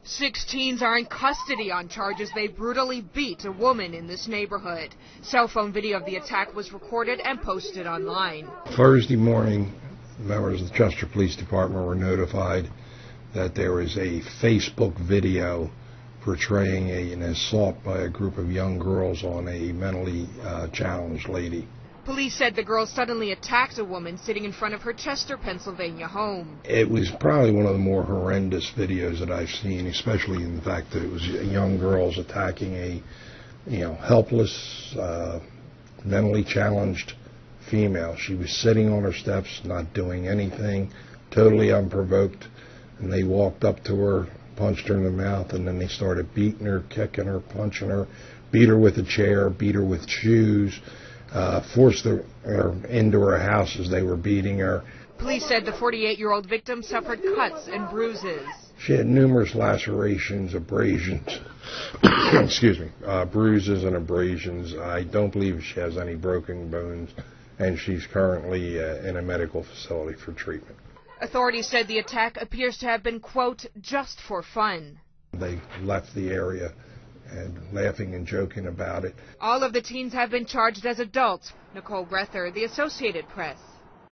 6 teens are in custody on charges they brutally beat a woman in this neighborhood. Cell phone video of the attack was recorded and posted online. Thursday morning, members of the Chester Police Department were notified that there was a Facebook video portraying an assault by a group of young girls on a mentally challenged lady. Police said the girls suddenly attacked a woman sitting in front of her Chester, Pennsylvania home. It was probably one of the more horrendous videos that I've seen, especially in the fact that it was young girls attacking a, helpless, mentally challenged female. She was sitting on her steps, not doing anything, totally unprovoked, and they walked up to her, punched her in the mouth, and then they started beating her, kicking her, punching her, beat her with a chair, beat her with shoes, forced her into her house as they were beating her. Police said the 48-year-old victim suffered cuts and bruises. She had numerous lacerations, abrasions, bruises and abrasions. I don't believe she has any broken bones, and she's currently in a medical facility for treatment. Authorities said the attack appears to have been, quote, just for fun. They left the area and laughing and joking about it. All of the teens have been charged as adults. Nicole Grether, The Associated Press.